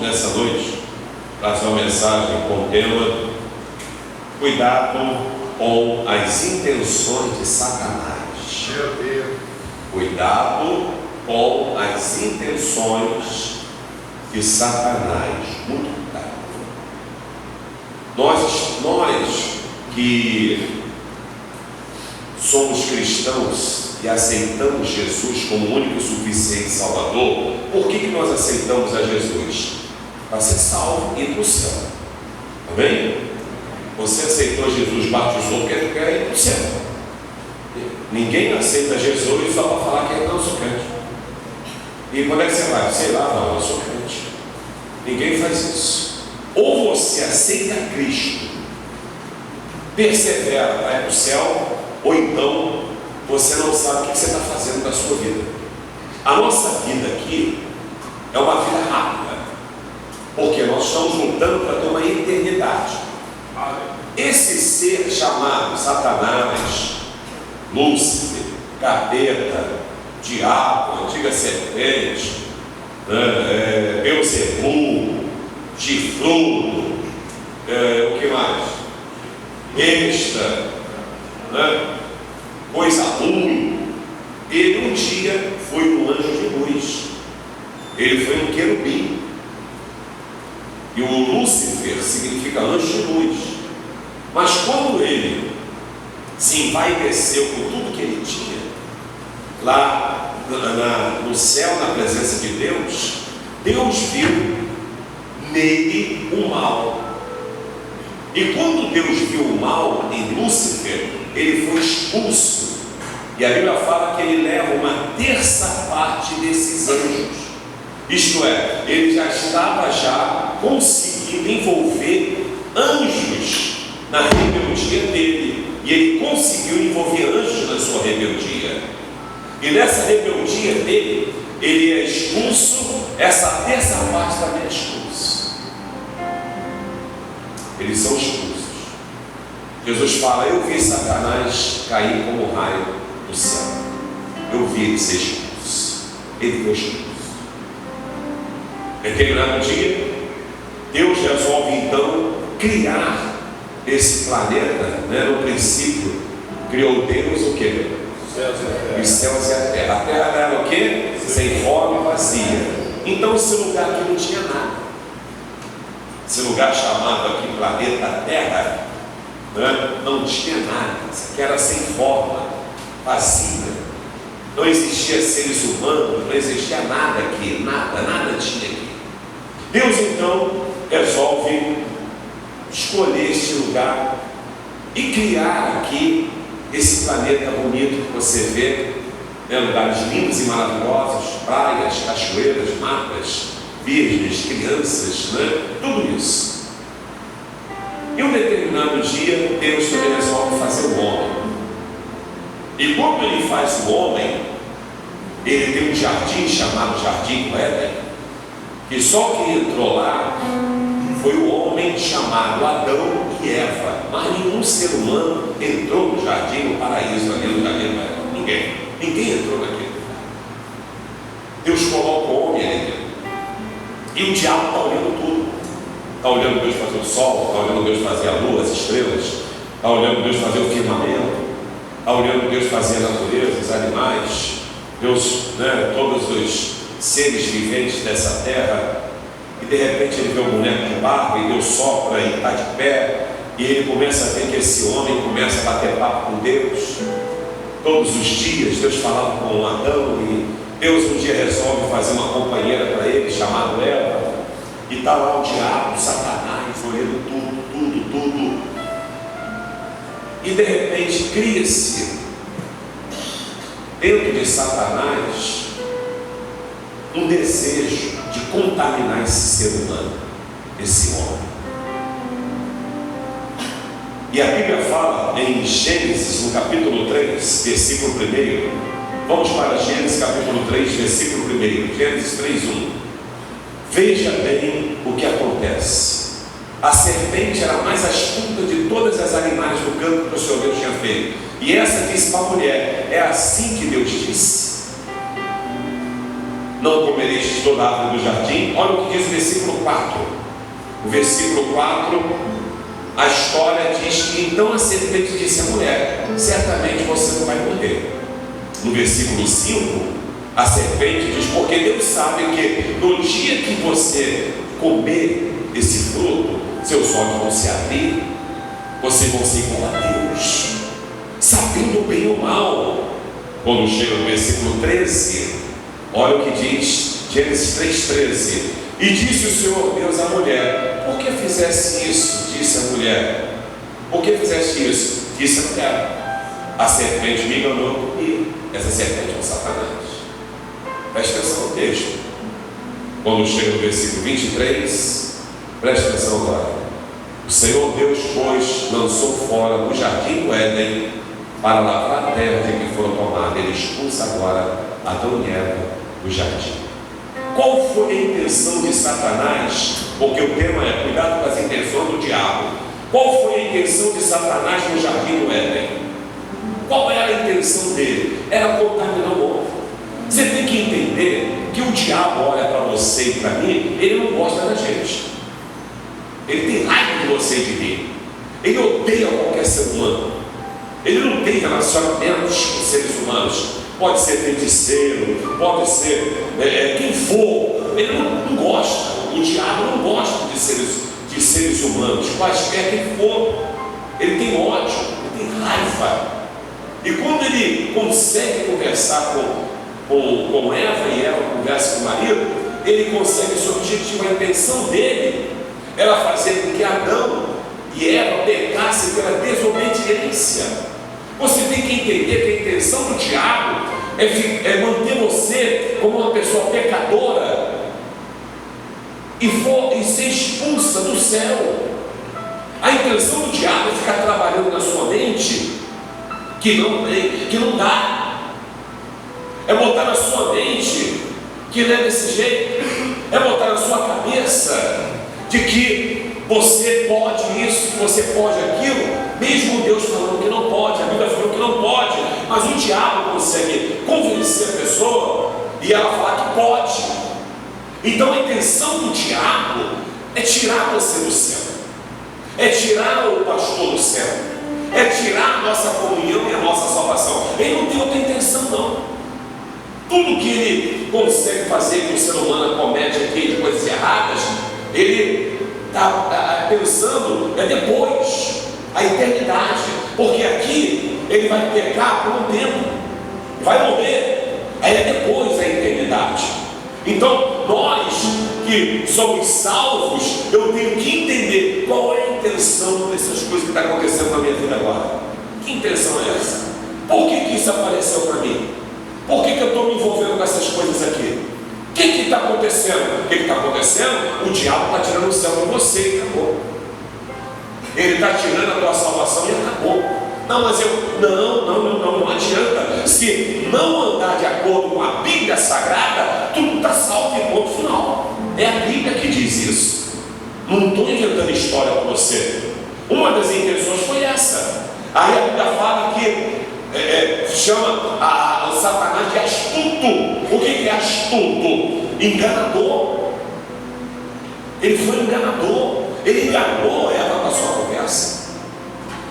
nessa noite trazer uma mensagem com o tema cuidado com as intenções de Satanás. Meu Deus. Cuidado com as intenções de Satanás. Muito cuidado. Nós que somos cristãos e aceitamos Jesus como o único e suficiente Salvador, por que nós aceitamos a Jesus? Para ser salvo e ir para o céu. Amém? Você aceitou Jesus, batizou, porque quer ir para o céu. Ninguém aceita Jesus só para falar que não, sou crente. E quando é que você vai? Sei lá, não, eu sou crente. Ninguém faz isso. Ou você aceita Cristo, persevera, vai para o céu, ou então você não sabe o que você está fazendo da sua vida. A nossa vida aqui é uma vida rápida, porque nós estamos lutando para ter uma eternidade. Esse ser chamado Satanás, Lúcifer, capeta, diabo, antiga serpente, Beelzebul, chifrudo, o que mais? Besta, coisa ruim. Ele um dia foi um anjo de luz, ele foi um querubim, e o Lúcifer significa anjo de luz. Mas quando ele se envaideceu com tudo que ele tinha lá no céu, na presença de Deus, Deus viu nele o mal. E quando Deus viu o mal em Lúcifer, ele foi expulso. E a Bíblia fala que ele leva uma terça parte desses anjos. Isto é, ele já estava conseguindo envolver anjos na rebeldia dele. E ele conseguiu envolver anjos na sua rebeldia. E nessa rebeldia dele, ele é expulso, essa terça parte também é expulso. Eles são expulsos. Jesus fala: eu vi Satanás cair como raio do céu. Eu vi ele ser expulso. Ele foi expulso. Determinado dia, Deus resolve então criar esse planeta, no princípio, criou Deus o quê? Os céus e a terra. A terra era o quê? Sem forma e vazia. Então esse lugar aqui não tinha nada. Esse lugar chamado aqui planeta Terra, não tinha nada. Isso aqui era sem forma, vazia. Não existia seres humanos, não existia nada aqui, nada tinha aqui. Deus então resolve escolher este lugar e criar aqui esse planeta bonito que você vê, lugares lindos e maravilhosos, praias, cachoeiras, matas, virgens, crianças, tudo isso. E um determinado dia, Deus também resolve fazer o homem. E quando ele faz o homem, ele tem um jardim chamado Jardim do Éden, que só quem entrou lá foi o homem chamado Adão e Eva. Mas nenhum ser humano entrou no jardim, no paraíso, ali no jardim do Éden. Ninguém entrou naquele lugar. Deus coloca o homem ali dentro. E o diabo está olhando tudo. Está olhando Deus fazer o sol, está olhando Deus fazer a lua, as estrelas, está olhando Deus fazer o firmamento, está olhando Deus fazer a natureza, os animais, Deus, todos os seres viventes dessa terra. E de repente ele vê um boneco de barro e Deus sopra e está de pé. E ele começa a ver que esse homem começa a bater papo com Deus. Todos os dias Deus falava com Adão, e Deus um dia resolve fazer uma companheira para ele, chamada Eva. E está lá o diabo, Satanás, olhando tudo. E de repente cria-se dentro de Satanás um desejo de contaminar esse ser humano, esse homem. E a Bíblia fala em Gênesis, no capítulo 3, versículo 1. Vamos para Gênesis capítulo 3, versículo 1. Gênesis 3:1. Veja bem o que acontece. A serpente era a mais astuta de todas as animais do campo que o Senhor Deus tinha feito. E essa disse para a mulher: é assim que Deus disse. não comereis de toda árvore do jardim. Olha o que diz o versículo 4. O versículo 4, a história diz que então a serpente disse à mulher: certamente você não vai morrer. No versículo 5, a serpente diz: porque Deus sabe que no dia que você comer esse fruto, seus olhos vão se abrir, vocês vão ser igual a Deus, sabendo o bem e o mal. Quando chega no versículo 13, olha o que diz Gênesis 3,13. E disse o Senhor Deus à mulher: por que fizeste isso? Disse a mulher. Por que fizeste isso? Disse a mulher: a serpente me enganou, e essa serpente é o Satanás. Preste atenção no texto. Quando chega no versículo 23, preste atenção agora. O Senhor Deus, pois, lançou fora do jardim do Éden para lavrar a terra de que foram tomadas. Ele expulsa agora Adão e Eva do jardim. Qual foi a intenção de Satanás? Porque o tema é cuidado com as intenções do diabo. Qual foi a intenção de Satanás no jardim do Éden? Qual era a intenção dele? Era contaminar o homem. Você tem que entender que o diabo olha para você e para mim, ele não gosta da gente. Ele tem raiva de você e de mim. Ele odeia qualquer ser humano. Ele não tem relacionamentos com seres humanos. Pode ser feiticeiro, pode ser quem for. Ele não gosta. O diabo não gosta de seres humanos, quaisquer quem for. Ele tem ódio, ele tem raiva. E quando ele consegue conversar com Eva, e Eva conversa com o marido, ele consegue esse objetivo. A intenção dele era fazer com que Adão e Eva pecassem pela desobediência. Você tem que entender que a intenção do diabo é manter você como uma pessoa pecadora e ser expulsa do céu. A intenção do diabo é ficar trabalhando na sua mente que não dá. É botar na sua mente que não é desse jeito. É botar na sua cabeça de que você pode isso, que você pode aquilo, mesmo Deus falando que não pode, a Bíblia falando que não pode, mas o diabo consegue convencer a pessoa e ela falar que pode. Então a intenção do diabo é tirar você do céu, é tirar o pastor do céu, é tirar a nossa comunhão e a nossa salvação. Ele não tem outra intenção, não. Tudo que ele consegue fazer que o ser humano comete aqui de coisas erradas, ele está pensando depois, a eternidade, porque aqui ele vai pecar por um tempo, vai morrer, aí é depois a eternidade. Então nós que somos salvos, eu tenho que entender qual é a intenção dessas coisas que está acontecendo na minha vida agora. Que intenção é essa? Por que isso apareceu para mim? Por que eu estou me envolvendo com essas coisas aqui? O que está acontecendo? O que está acontecendo? O diabo está tirando o céu de você e acabou. Ele está tirando a tua salvação e acabou. Não, mas não adianta. Se não andar de acordo com a Bíblia Sagrada, tu não está salvo em ponto final. É a Bíblia que diz isso. Não estou inventando história para você. Uma das intenções foi essa. Aí a Bíblia fala que chama o Satanás de astuto. O que é astuto? Enganador. Ele foi enganador. Ele enganou Eva com a sua conversa.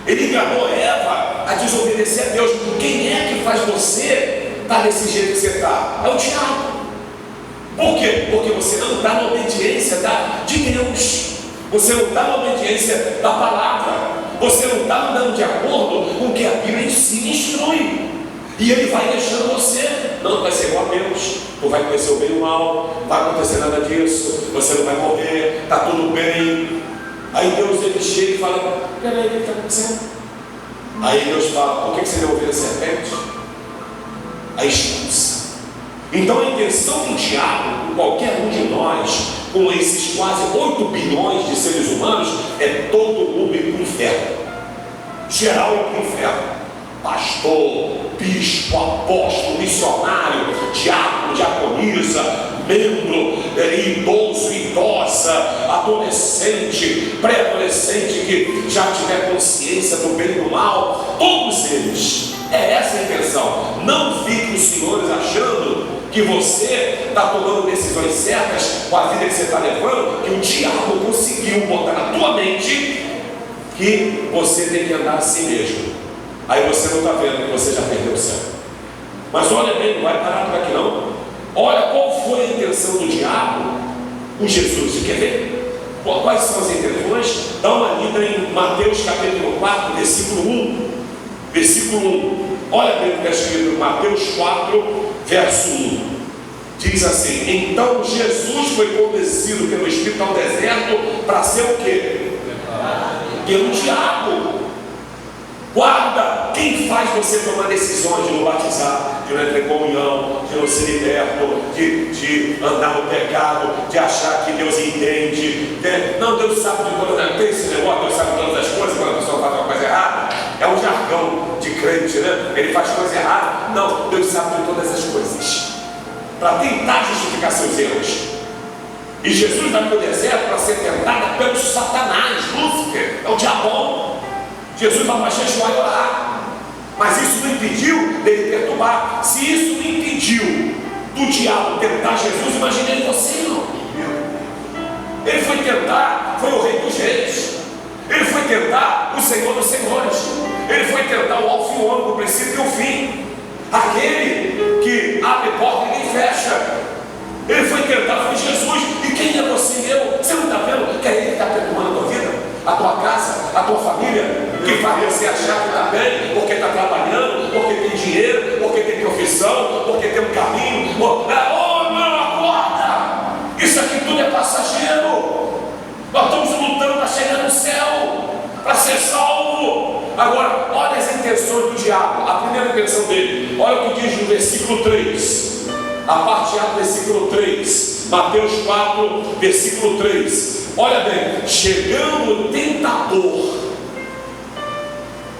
Ele enganou Eva a desobedecer a Deus. Quem é que faz você estar desse jeito que você está? É o diabo. Por quê? Porque você não está na obediência de Deus. Você não está na obediência da palavra. Você não está andando de acordo com o que a Bíblia ensina e instrui. E ele vai deixando você. Não vai ser igual a Deus. Não vai conhecer o bem e o mal. Não vai acontecer nada disso. Você não vai morrer. Está tudo bem. Aí Deus ele chega e fala: peraí, o que está acontecendo? Aí Deus fala: por que você não ouviu a serpente? Aí expulsa. Então a intenção do diabo, qualquer um de nós, com esses quase 8 bilhões de seres humanos, é todo mundo ir para o inferno. Geral ir para o inferno. Pastor, bispo, apóstolo, missionário, diácono, diaconisa, membro, idoso, idosa, adolescente, pré-adolescente que já tiver consciência do bem e do mal, todos eles. É essa a intenção. Não fiquem os senhores achando que você está tomando decisões certas com a vida que você está levando, que o diabo conseguiu botar na tua mente que você tem que andar assim mesmo. Aí você não está vendo que você já perdeu o céu. Mas olha bem, não vai parar por aqui não. Olha qual foi a intenção do diabo com Jesus. Você quer ver? Quais são as intenções? Dá uma lida em Mateus capítulo 4, versículo 1. Versículo 1. Olha bem o que está escrito em Mateus 4, verso 1. Diz assim: então Jesus foi conduzido pelo Espírito ao deserto para ser o quê? Pelo diabo. Guarda, quem faz você tomar decisões de não batizar, de não entrar em comunhão, de não ser liberto, de andar no pecado, de achar que Deus entende, né? Não, Deus sabe de todas as coisas, tem esse negócio, Deus sabe de todas as coisas, quando a pessoa faz uma coisa errada, é um jargão de crente, né? Ele faz coisa errada. Não, Deus sabe de todas as coisas, para tentar justificar seus erros. E Jesus vai para o deserto para ser tentado pelo Satanás, Lúcifer, é o diabão. Jesus vai para jejuar e orar, mas isso não impediu dele perturbar. Se isso não impediu do diabo tentar Jesus, imagine ele você, irmão. Ele foi tentar, foi o Rei dos Reis. Ele foi tentar o Senhor dos Senhores. Ele foi tentar o Alfa e o Ômega, o princípio e o fim, aquele que abre porta e ninguém fecha. Ele foi tentar, foi Jesus. E quem é você e eu? Você não está vendo que é ele que está perturbando a tua vida, a tua casa, a tua família, que faz você achar que está bem, porque está trabalhando, porque tem dinheiro, porque tem profissão, porque tem um caminho. Oh, não, acorda! Isso aqui tudo é passageiro. Nós estamos lutando para chegar no céu, para ser salvo. Agora, olha as intenções do diabo. A primeira intenção dele, olha o que diz no versículo 3. A parte A do versículo 3, Mateus 4, versículo 3. Olha bem, chegando o tentador.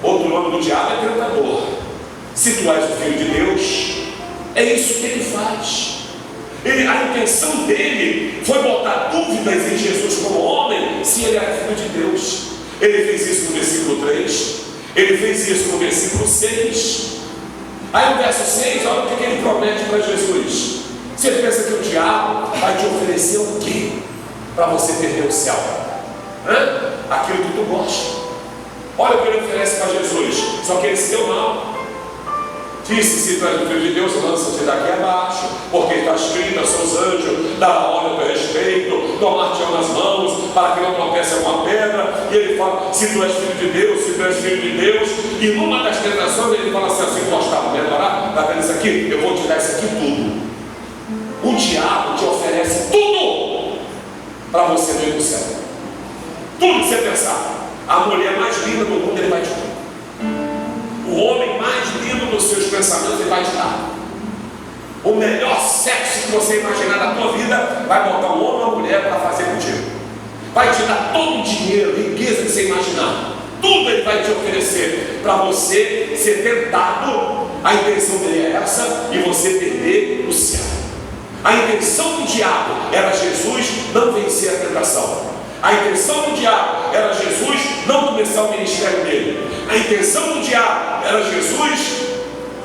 Outro nome do diabo é tentador. Se tu és o filho de Deus, é isso que ele faz. A intenção dele foi botar dúvidas em Jesus como homem, se ele era filho de Deus. Ele fez isso no versículo 3, ele fez isso no versículo 6. Aí no verso 6, olha o que ele promete para Jesus. Você pensa que o diabo vai te oferecer o quê para você perder o céu? Aquilo que tu gosta. Olha o que ele oferece para Jesus. Só que ele se deu mal. Disse: se tu és o filho de Deus, lança-te daqui abaixo, porque está escrito: aos seus anjos dará ordem a teu respeito, tomar-te nas mãos, para que não tropece alguma pedra. E ele fala: se tu és filho de Deus, se tu és filho de Deus. E numa das tentações ele fala assim: assim, gostava de adorar, está vendo isso aqui? Eu vou te dar isso aqui tudo. O diabo te oferece tudo para você não ir para o céu. Tudo que você pensar. A mulher mais linda do mundo ele vai te dar. O homem mais lindo dos seus pensamentos ele vai te dar. O melhor sexo que você imaginar na tua vida, vai botar um homem ou uma mulher para fazer contigo. Vai te dar todo o dinheiro, riqueza que você imaginar. Tudo ele vai te oferecer para você ser tentado. A intenção dele é essa, e você perder o céu. A intenção do diabo era Jesus não vencer a tentação. A intenção do diabo era Jesus não começar o ministério dele. A intenção do diabo era Jesus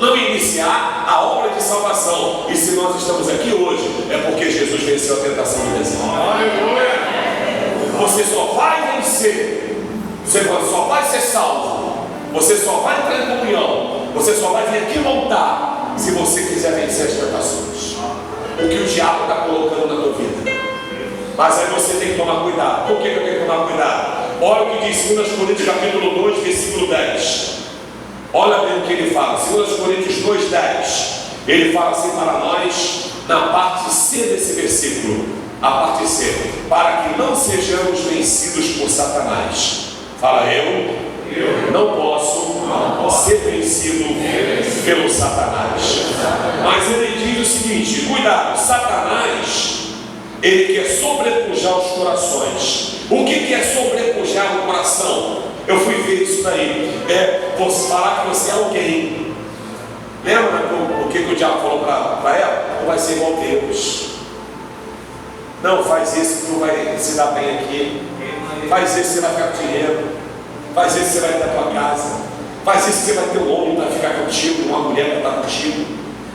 não iniciar a obra de salvação. E se nós estamos aqui hoje, é porque Jesus venceu a tentação do deserto. Você só vai vencer, você só vai ser salvo, você só vai entrar em comunhão, você só vai vir aqui voltar se você quiser vencer as tentações. O que o diabo está colocando na tua vida. Mas aí você tem que tomar cuidado. Por que eu tenho que tomar cuidado? Olha o que diz 2 Coríntios capítulo 2, versículo 10. Olha bem o que ele fala. 2 Coríntios 2, 10. Ele fala assim para nós, na parte C desse versículo. A parte C. Para que não sejamos vencidos por Satanás. Fala: eu não posso ser vencido pelo Satanás. Mas ele diz o seguinte: cuidado, Satanás, ele quer sobrepujar os corações. O que é sobrepujar o coração? Eu fui ver isso daí. É você falar que você é alguém. Lembra o que o diabo falou para ela? Tu vai ser igual a Deus. Não, faz isso que tu vai se dar bem aqui. Faz isso que você vai ficar com dinheiro. Faz isso que você vai ter a tua casa. Faz isso que você vai ter um homem para ficar contigo, uma mulher para estar contigo.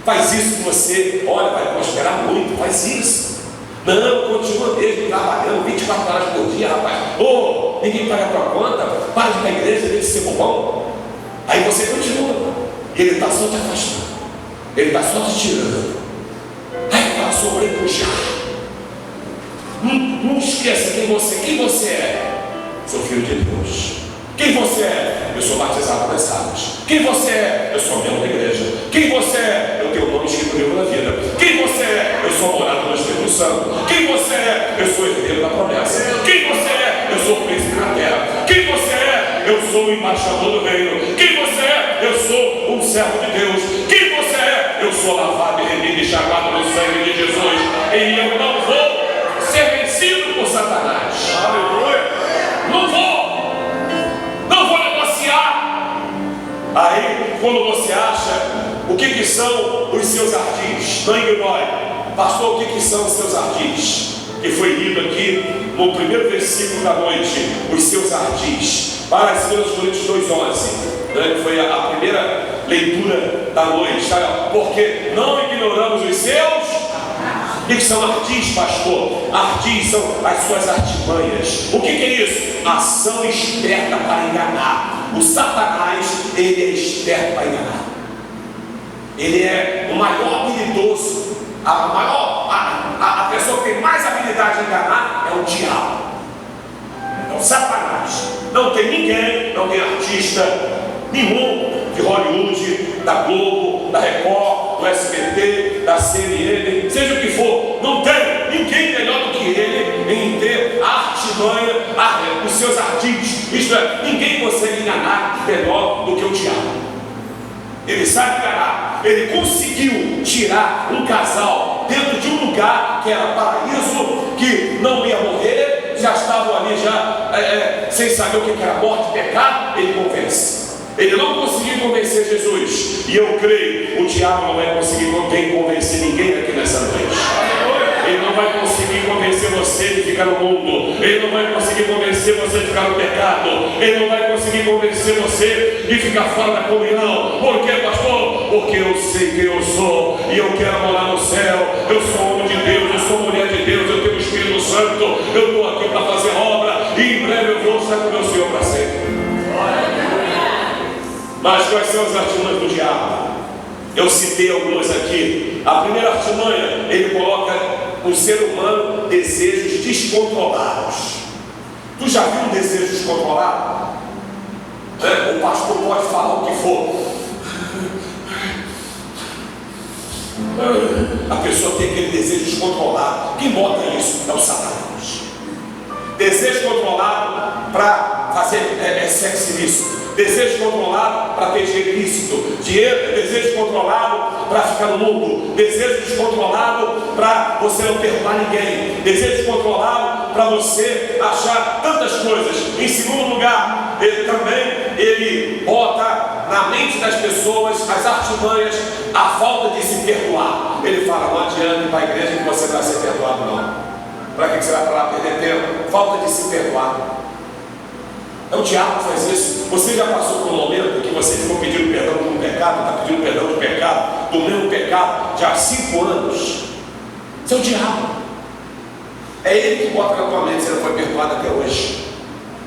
Faz isso que você, olha, vai prosperar muito, faz isso. Não, continua mesmo trabalhando 24 horas por dia, rapaz. Ninguém paga a tua conta, para de ir para a igreja, deixa de ser bobão. Aí você continua. E ele está só te afastando. Ele está só te tirando. Aí fala sobre ele puxar. Não esqueça quem você é. Sou filho de Deus. Quem você é? Eu sou batizado nas águas. Quem você é? Eu sou membro da igreja. Quem você é? Eu tenho o nome escrito no livro da vida. Quem você é? Eu sou morado no Espírito Santo. Quem você é? Eu sou herdeiro da promessa. Quem você é? Eu sou príncipe na terra. Quem você é? Eu sou o embaixador do reino. Quem você é? Eu sou um servo de Deus. Quem você é? Eu sou lavado e remido e chamado no sangue de Jesus. E eu não vou ser vencido por Satanás. Aleluia! Não vou negociar. Aí, quando você acha o que são os seus ardis, não ignore. Pastor, o que são os seus ardis? Que foi lido aqui no primeiro versículo da noite, os seus ardis. Para 2 Coríntios 2,11, né, que foi a primeira leitura da noite. Sabe? Porque não ignoramos os seus. O que são ardis, pastor? Ardis são as suas artimanhas. O que é isso? Ação esperta para enganar. O Satanás, ele é esperto para enganar. Ele é o maior habilidoso. A pessoa que tem mais habilidade de enganar é o diabo. É o Satanás. Não tem ninguém, não tem artista nenhum de Hollywood, da Globo, da Record, do SBT, da CNN, seja o que for, não tem ninguém melhor do que ele em ter a artimanha, os seus ardis. Isto é, ninguém consegue enganar melhor do que o diabo. Ele sabe enganar. Ele conseguiu tirar um casal dentro de um lugar que era paraíso, que não ia morrer, já estavam ali sem saber o que era morte e pecado. Ele convence. Ele não conseguiu convencer Jesus. E eu creio, o diabo não vai conseguir convencer ninguém aqui nessa noite. Ele não vai conseguir convencer você de ficar no mundo. Ele não vai conseguir convencer você de ficar no pecado. Ele não vai conseguir convencer você de ficar fora da comunhão. Por quê, pastor? Porque eu sei quem eu sou e eu quero morar no céu. Eu sou homem de Deus, eu sou mulher de Deus, eu tenho o Espírito Santo. Eu estou aqui para fazer obra e em breve eu vou estar com o meu Senhor para sempre. Mas quais são as artimanhas do diabo? Eu citei algumas aqui. A primeira artimanha, ele coloca o ser humano desejos descontrolados. Tu já viu um desejo descontrolado? O pastor pode falar o que for. A pessoa tem aquele desejo descontrolado. Quem bota isso? É o Satanás. Desejo controlado para fazer sexo ilícito. Desejo controlado para ter dinheiro ilícito. Desejo controlado para ficar no mundo. Desejo descontrolado para você não perdoar ninguém. Desejo controlado para você achar tantas coisas. Em segundo lugar, ele bota na mente das pessoas as artimanhas, a falta de se perdoar. Ele fala, não adianta ir para a igreja que você não vai ser perdoado não. Para que você vai para lá perder tempo? Falta de se perdoar. É o diabo que faz isso. Você já passou por um momento que você ficou pedindo perdão por um pecado, está pedindo perdão do pecado, do mesmo pecado, já há 5 anos? Isso é o diabo. É ele que bota na tua mente, você não foi perdoado até hoje.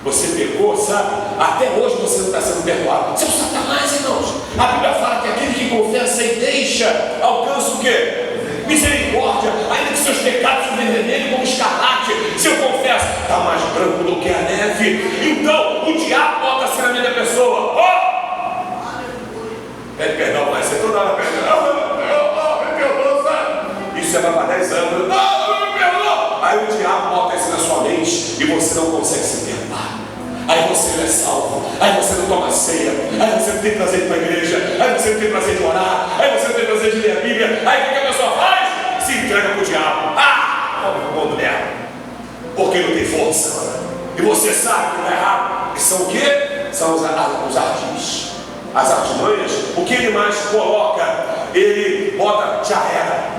Você pecou, sabe? Até hoje você não está sendo perdoado. Isso é o Satanás, irmãos. A Bíblia fala que aquele que confessa e deixa, alcança o quê? Misericórdia. Ainda que seus pecados sejam vermelhos como escarlate, se eu confesso, está mais branco do que a neve. Então o diabo bota assim na mente da pessoa. Pede perdão, mas você toda hora pede perdão. Me perdoa, sabe? Isso é para 10 anos. Não me perdoa. Aí o diabo bota isso na sua mente e você não consegue se perdoar. Aí você não é salvo, aí você não toma ceia, aí você não tem prazer para a igreja, aí você não tem prazer de orar, aí você não tem prazer de ler a Bíblia. Aí o que a pessoa faz? Se entrega para o diabo. Mundo dela, porque não tem força. E você sabe que não é errado. Que são o quê? São os ardis, as artimanhas. O que ele mais coloca? Ele bota já era.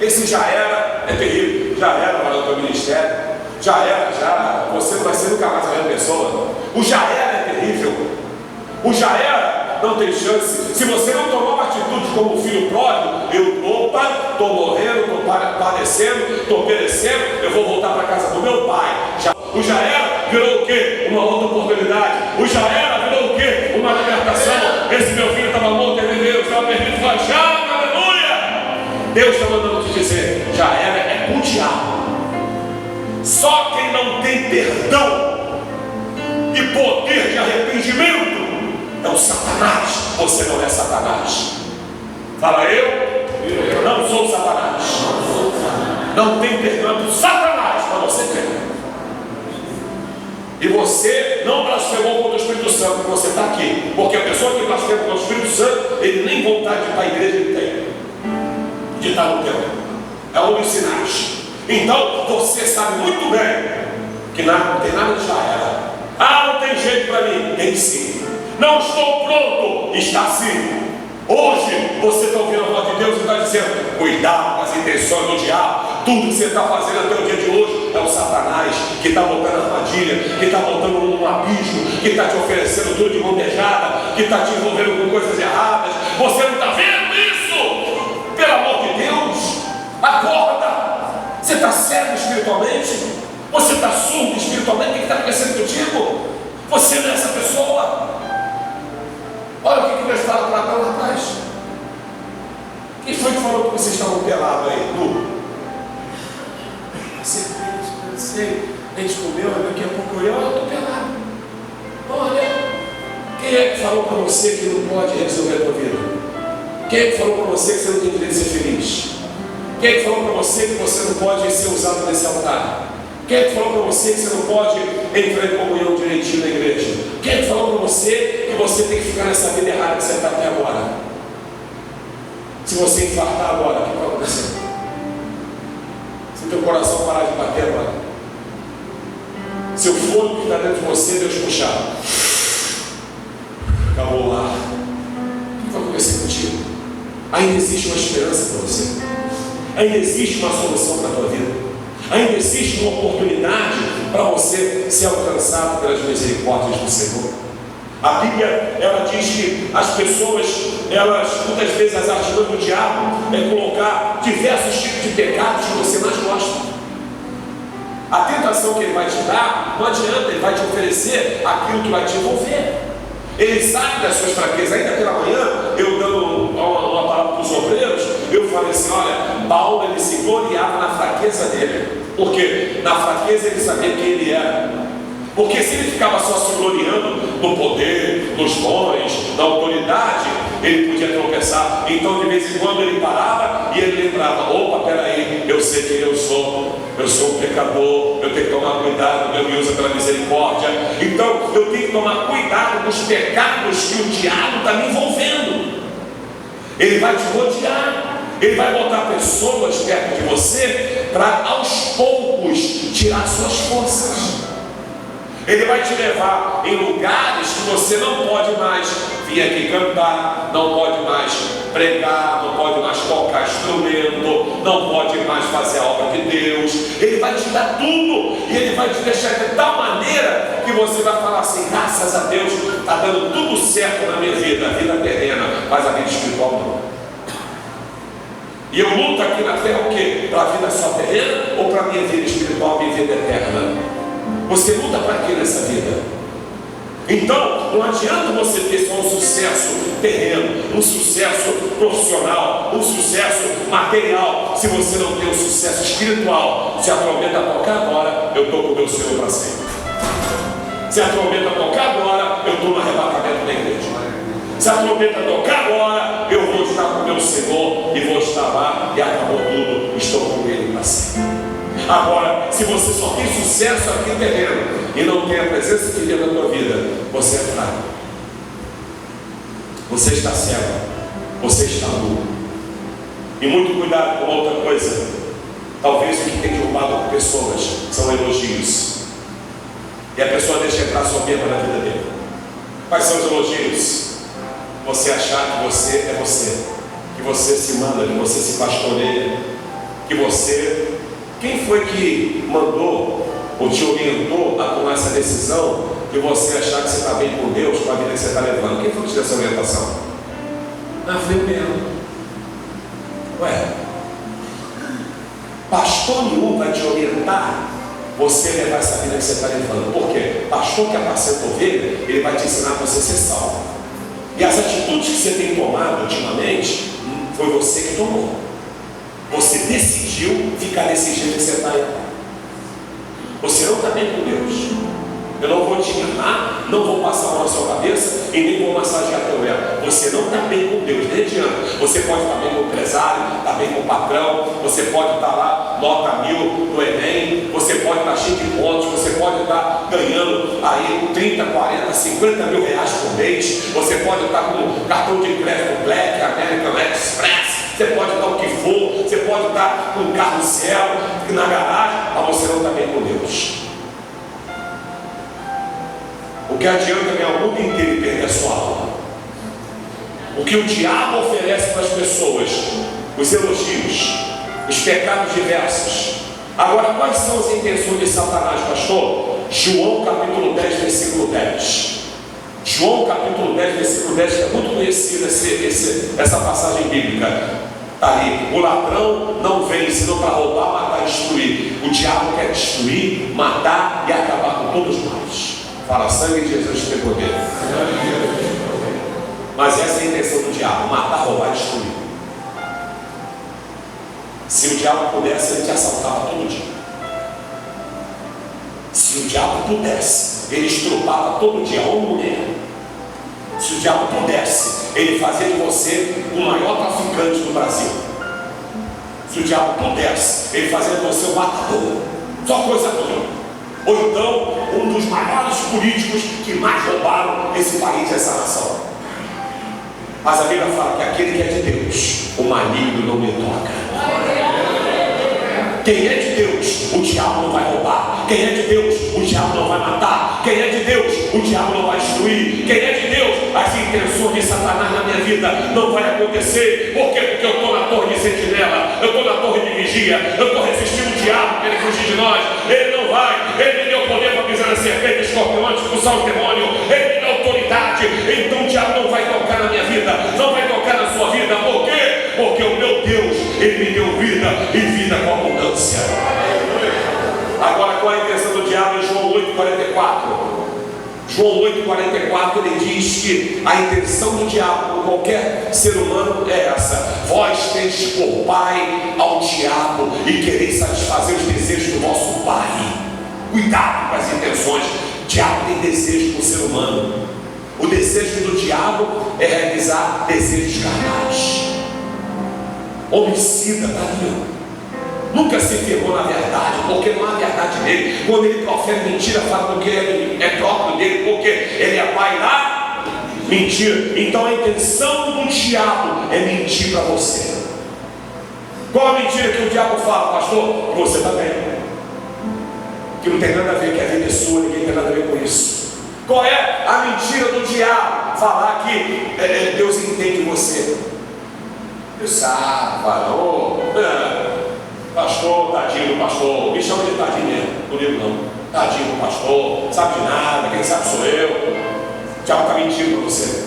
Esse já era é terrível. Já era para o teu ministério. Já era, você não vai ser nunca mais a mesma pessoa. O já era é terrível. O já era não tem chance. Se você não tomar uma atitude atitude como o filho pródigo, eu estou morrendo, estou padecendo, estou perecendo, eu vou voltar para a casa do meu pai. O já era virou o quê? Uma outra oportunidade. O já era virou o quê? Uma libertação. Esse meu filho estava morto, ele veio, estava perdido, já, aleluia! Deus está mandando te dizer, já era, é com o diabo. Só quem não tem perdão e poder de arrependimento é o Satanás. Você não é Satanás. Fala eu não sou Satanás. Não tem perdão do Satanás para você ter. E você não blasfemou contra o Espírito Santo, porque você está aqui. Porque a pessoa que blasfema contra o Espírito Santo, ele nem vontade de ir para a igreja ele tem. De estar no templo. É um dos sinais. Então você sabe muito bem que não tem nada de já era. Não tem jeito para mim. Tem sim. Não estou pronto. Está sim. Hoje você está ouvindo a voz de Deus e está dizendo: cuidado com as intenções do diabo. Tudo que você está fazendo até o dia de hoje é o Satanás que está botando armadilha, que está botando um abismo, que está te oferecendo tudo de mão beijada, que está te envolvendo com coisas erradas. Você não está vendo isso? Pelo amor de Deus, acorda! Você está cego espiritualmente? Você está surdo espiritualmente? O que está acontecendo contigo? Você não é essa pessoa. Olha o que Deus fala para Adão lá atrás. Quem foi que falou que vocês estavam pelados aí? Nu? A gente comeu, daqui a pouco eu estou pelado. Olha, quem é que falou para você que não pode resolver a tua vida? Quem é que falou para você que você não tem direito de ser feliz? Quem é que falou para você que você não pode ser usado nesse altar? Quem é que falou para você que você não pode entrar em comunhão direitinho na igreja? Quem é que falou para você que você tem que ficar nessa vida errada que você está até agora? Se você infartar agora, o que vai acontecer? Se teu coração parar de bater agora, se o fogo que está dentro de você, Deus puxar, acabou lá, o que vai acontecer contigo? Ainda existe uma esperança para você, ainda existe uma solução para a tua vida, ainda existe uma oportunidade para você ser alcançado pelas misericórdias do Senhor. A Bíblia, ela diz que as pessoas, elas, muitas vezes as artimanhas do diabo é colocar diversos tipos de pecados que você mais gosta. A tentação que ele vai te dar, não adianta, ele vai te oferecer aquilo que vai te envolver. Ele sabe das suas fraquezas. Ainda pela manhã, eu dando uma palavra para os obreiros, eu falei assim: olha, Paulo, ele se gloriava na fraqueza dele. Porque na fraqueza ele sabia quem ele era. Porque se ele ficava só se gloriando no poder, nos dons, na autoridade, ele podia tropeçar. Então de vez em quando ele parava e ele lembrava: opa, peraí, eu sei quem eu sou um pecador, eu tenho que tomar cuidado, Deus me usa pela misericórdia. Então eu tenho que tomar cuidado com os pecados que o diabo está me envolvendo. Ele vai te rodear, ele vai botar pessoas perto de você para aos poucos tirar suas forças. Ele vai te levar em lugares que você não pode mais vir aqui cantar, não pode mais pregar, não pode mais tocar instrumento, não pode mais fazer a obra de Deus. Ele vai te dar tudo e ele vai te deixar de tal maneira que você vai falar assim: graças a Deus, está dando tudo certo na minha vida, a vida terrena, mas a vida espiritual não. E eu luto aqui na terra o quê? Para a vida só terrena ou para a minha vida espiritual, minha vida eterna? Você luta para quê nessa vida? Então, não adianta você ter só um sucesso terreno, um sucesso profissional, um sucesso material, se você não tem um sucesso espiritual. Se a trombeta tocar agora, eu estou com o meu Senhor para sempre. Se a trombeta tocar agora, eu estou no arrebatamento da igreja. Se a trombeta tocar agora, eu vou estar com o meu Senhor e vou estar lá e acabou tudo, estou com Ele para sempre. Agora, se você só tem sucesso aqui no terreno e não tem a presença de Deus na tua vida, você é fraco, você está cego, você está nu. E muito cuidado com outra coisa. Talvez o que tem derrubado pessoas são elogios, e a pessoa deixa entrar soberba na vida dele. Quais são os elogios? Você achar que você é você, que você se manda, que você se pastoreia, que você... Quem foi que mandou ou te orientou a tomar essa decisão de você achar que você está bem com Deus, com a vida que você está levando? Quem foi que te deu essa orientação? Ah, falei mesmo. Ué, pastor nenhum vai te orientar você levar essa vida que você está levando. Por quê? Pastor que apacenta ovelha, ele vai te ensinar a você ser salvo. E as atitudes que você tem tomado ultimamente, foi você que tomou. Você decidiu ficar desse jeito que você está aí. Você não está bem com Deus. Eu não vou te enganar, não vou passar a mão na sua cabeça e nem vou massagear teu ego. Você não está bem com Deus, nem adianta. Você pode estar bem com o empresário, estar bem com o patrão, você pode estar lá, nota 1000 no Enem, você pode estar cheio de pontos, você pode estar ganhando aí 30, 40, 50 mil reais por mês, você pode estar com cartão de crédito Black, American Express, você pode estar o que for, você pode estar com um carro zero na garagem, mas você não está bem com Deus. O que adianta ganhar o mundo inteiro e perder a sua alma? O que o diabo oferece para as pessoas? Os elogios, os pecados diversos. Agora, quais são as intenções de Satanás, pastor? João capítulo 10, versículo 10. João capítulo 10, versículo 10, que é muito conhecida essa passagem bíblica. Está ali: o ladrão não vem senão para roubar, matar e destruir. O diabo quer destruir, matar e acabar com todos nós. Fala, sangue de Jesus tem poder. Mas essa é a intenção do diabo: matar, roubar e destruir. Se o diabo pudesse, ele te assaltava todo dia. Se o diabo pudesse, ele estrupava todo dia homem e mulher. Se o diabo pudesse, ele fazia de você o maior traficante do Brasil. Se o diabo pudesse, ele fazia de você o matador. Só coisa ruim. Ou então, um dos maiores políticos que mais roubaram esse país, essa nação. Mas a Bíblia fala que aquele que é de Deus, o maligno não me toca. Quem é de Deus, o diabo não vai roubar. Quem é de Deus, o diabo não vai matar. Quem é de Deus, o diabo não vai destruir. Quem é de Deus, as intenções de Satanás na minha vida não vai acontecer. Por quê? Porque eu estou na torre de sentinela, eu estou na torre de vigia, eu estou resistindo o diabo para ele fugir de nós. Ele não vai, ele me deu poder para pisar na serpente, escorpiões, expulsar os demônios, ele me deu autoridade. Então o diabo não vai tocar na minha vida, não vai tocar na sua vida. Por quê? Porque o meu Deus, ele me deu vida e vida com abundância. Agora, qual é a intenção do diabo em João 8,44? João 8,44, ele diz que a intenção do diabo com qualquer ser humano é essa: vós tendes por pai ao diabo e quereis satisfazer os desejos do vosso pai. Cuidado com as intenções. O diabo tem desejo para o ser humano. O desejo do diabo é realizar desejos carnais. Homicida, está ali. Nunca se firmou na verdade, porque não há verdade nele. Quando ele profere mentira, fala porque ele é próprio dele, porque ele é pai da mentira. Então a intenção do diabo é mentir para você. Qual a mentira que o diabo fala, pastor? Que você está bem, que não tem nada a ver, que a vida é sua, ninguém tem nada a ver com isso. Qual é a mentira do diabo? Falar que Deus entende você. Deus sabe, falou. Pastor, tadinho do pastor, me chama de tadinho mesmo, comigo não. Tadinho do pastor, sabe de nada, quem sabe sou eu. O diabo está mentindo para você.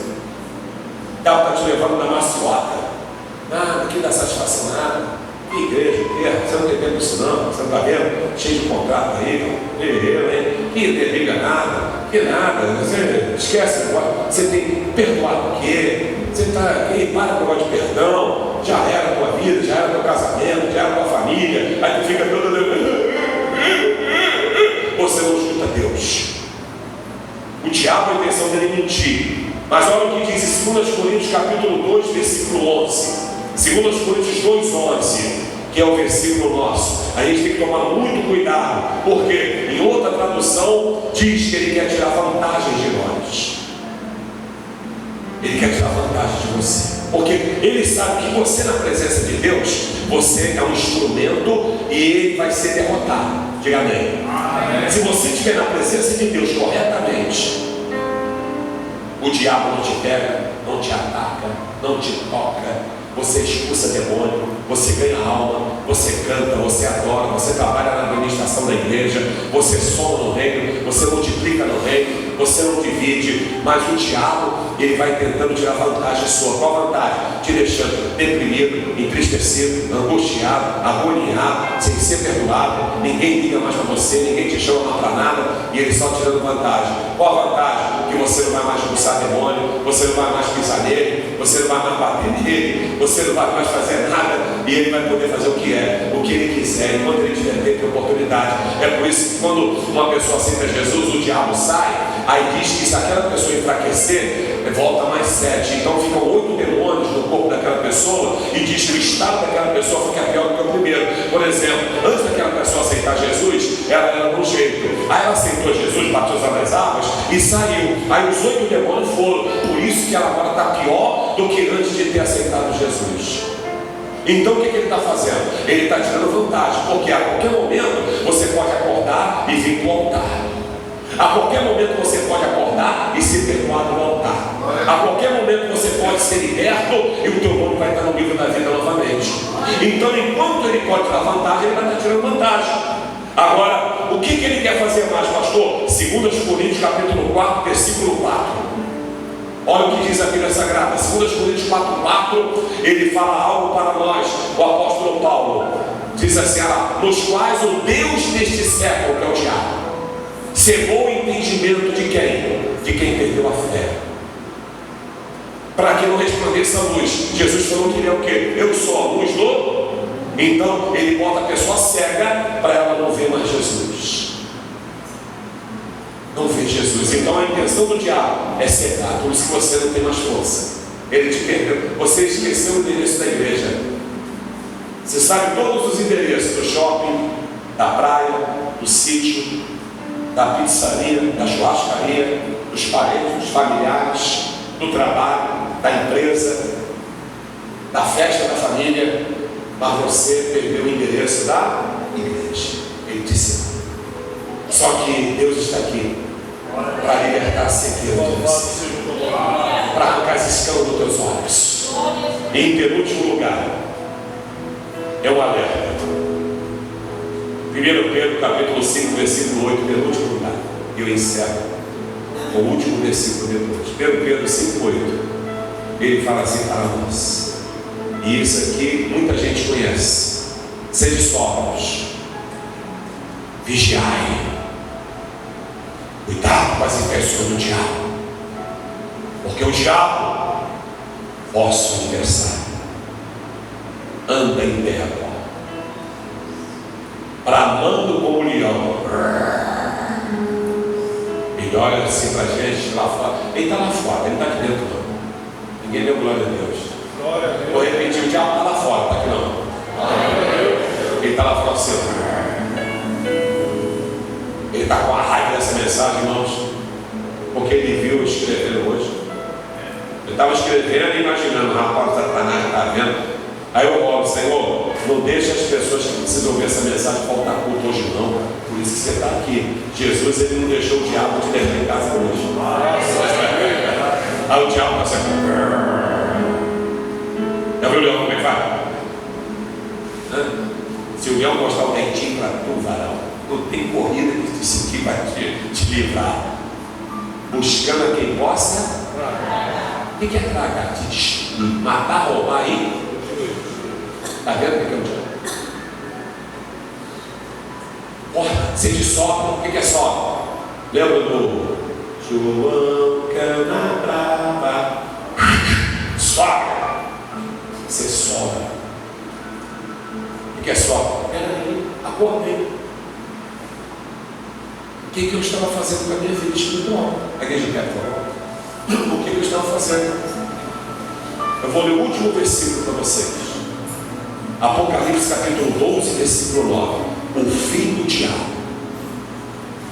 O diabo está te levando na maciota. Nada, que dá satisfação, nada. Que igreja, que você não tem tempo disso não, você não está vendo? Cheio de contrato aí, guerreiro, hein? Que liga nada, que nada, você esquece agora, você tem que perdoar o quê? Você está aqui, para com o negócio de perdão, já era a tua vida, já era o teu casamento, já era a tua família, aí tu fica todo. Você não escuta Deus. O diabo, a intenção dele é mentir. Mas olha o que diz em 2 Coríntios capítulo 2, versículo 11. 2 Coríntios 2, 11, que é o versículo nosso. A gente tem que tomar muito cuidado, porque em outra tradução diz que ele quer tirar vantagem de nós. Ele quer tirar vantagem de você, porque ele sabe que você, na presença de Deus, você é um instrumento e ele vai ser derrotado. Diga amém. Amém. Se você estiver na presença de Deus corretamente, o diabo não te pega, não te ataca, não te toca. você expulsa demônio, você ganha alma, você canta, você adora, você trabalha na administração da igreja, você soma no reino, você multiplica no reino, você não divide, mas o diabo, ele vai tentando tirar vantagem sua. Qual vantagem? Te deixando deprimido, entristecido, angustiado, agoniado, sem ser perdoado, ninguém liga mais para você, ninguém te chama mais para nada, e ele só tirando vantagem. Qual a vantagem? Que você não vai mais expulsar demônio, você não vai mais pisar nele, você não vai mais bater nele, você não vai mais fazer nada, e ele vai poder fazer o que ele quiser, enquanto ele tiver tempo e oportunidade. É por isso que quando uma pessoa aceita Jesus, o diabo sai. Aí diz que se aquela pessoa enfraquecer, volta mais 7. Então ficam 8 demônios no corpo daquela pessoa, e diz que o estado daquela pessoa fica pior do que o primeiro. Por exemplo, antes daquela pessoa aceitar Jesus, ela era de um jeito. Aí ela aceitou Jesus, batizou nas águas e saiu. Aí os 8 demônios foram. Por isso que ela agora está pior do que antes de ter aceitado Jesus. Então o que ele está fazendo? Ele está tirando vantagem, porque a qualquer momento você pode acordar e vir para o altar. A qualquer momento você pode acordar e ser perdoado no altar. A qualquer momento você pode ser liberto e o teu nome vai estar no livro da vida novamente. Então, enquanto ele pode tirar vantagem, ele vai estar tirando vantagem. Agora, o que ele quer fazer mais, pastor? 2 Coríntios capítulo 4, versículo 4. Olha o que diz a Bíblia Sagrada. 2 Coríntios 4, ele fala algo para nós, o apóstolo Paulo. Diz assim: nos quais o Deus deste século, que é o diabo, cegou o entendimento de quem? De quem perdeu a fé, para que não resplandeça a luz. Jesus falou que ele é o quê? Eu sou a luz do... Então ele bota a pessoa cega para ela não ver mais Jesus, não ver Jesus. Então a intenção do diabo é cegar. Por isso que você não tem mais força. Ele te perdeu. Você esqueceu o endereço da igreja. Você sabe todos os endereços do shopping, da praia, do sítio, da pizzaria, da churrascaria, dos parentes, dos familiares, do trabalho, da empresa, da festa da família, mas você perdeu o endereço da igreja. Ele disse: só que Deus está aqui para libertar a cegueira de você, para arrancar as escamas dos teus olhos. E em penúltimo lugar, é um alerta. 1 Pedro capítulo 5, versículo 8, penúltimo lugar. E eu encerro com o último versículo depois. 1 Pedro 5, 8. Ele fala assim para nós, e isso aqui muita gente conhece: sede sóbrios, vigiai, cuidado com as infecções do diabo, porque o diabo, vosso adversário, anda em terra, bramando como leão. Ele olha assim para a gente lá fora. Ele está lá fora, ele não está aqui dentro não. Ninguém deu glória a Deus. Vou repetir: o diabo está lá fora, está aqui não. Ele está lá fora assim. Ele está com a raiva dessa mensagem, irmãos, porque ele viu escrevendo hoje. Eu estava escrevendo e imaginando: rapaz, o Satanás está vendo. Aí eu oro: Senhor, não deixe as pessoas que precisam ouvir essa mensagem faltar culto hoje não. Por isso que você está aqui. Jesus, ele não deixou o diabo te levar em casa hoje. Aí o diabo está assim. Já viu o leão como é que faz? Se o leão mostrar o dentinho para tu, varão, não tem corrida que vai te livrar. Buscando a quem possa. O que é tragar? Te matar, roubar aí? Está vendo o que é o diabo? Se te sopra, o que é sopra? Lembra do João Canabrava? Sopra. Você sobra. O que é sopra? Peraí, acordei. O que eu estava fazendo com a minha vida espiritual? A igreja quer falar. O que eu estava fazendo? Eu vou ler o último versículo para vocês. Apocalipse capítulo 12, versículo 9. O fim do diabo.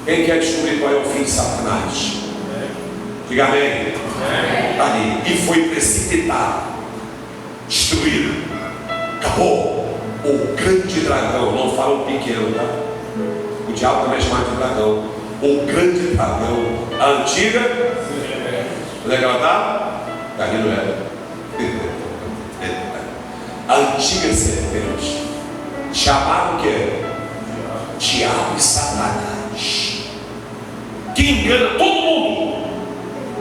Quem quer descobrir qual é o fim de Satanás? Diga amém. Está ali. E foi precipitado, destruído, acabou. O grande dragão, não fala o pequeno, tá? O diabo também é chamado de dragão. O grande dragão, a antiga. Onde é que ela está? Ali não é. a antiga serpente, chamado o quê? Diabo e Satanás, que engana todo mundo.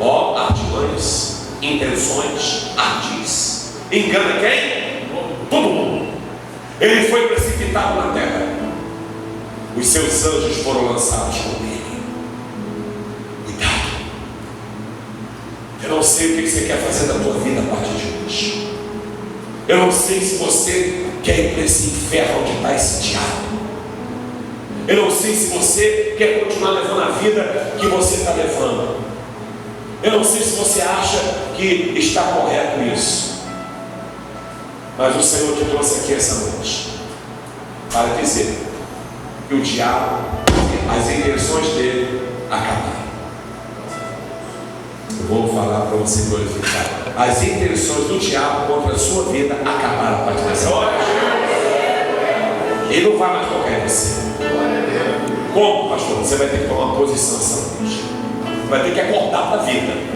Ó, artimanhas, intenções, ardis. Engana quem? Todo mundo. Ele foi precipitado na terra. Os seus anjos foram lançados com ele. Cuidado. Eu não sei o que você quer fazer da tua vida a partir de hoje. Eu não sei se você quer ir para esse inferno onde está esse diabo. Eu não sei se você quer continuar levando a vida que você está levando. Eu não sei se você acha que está correto isso. Mas o Senhor te trouxe aqui essa noite para dizer que o diabo, as intenções dele acabaram. Eu vou falar para você glorificar. As intenções do diabo contra a sua vida acabaram a partir dessa hora. Ele não vai mais tocar em você. Como, pastor? Você vai ter que tomar uma posição essa noite. Vai ter que acordar para a vida.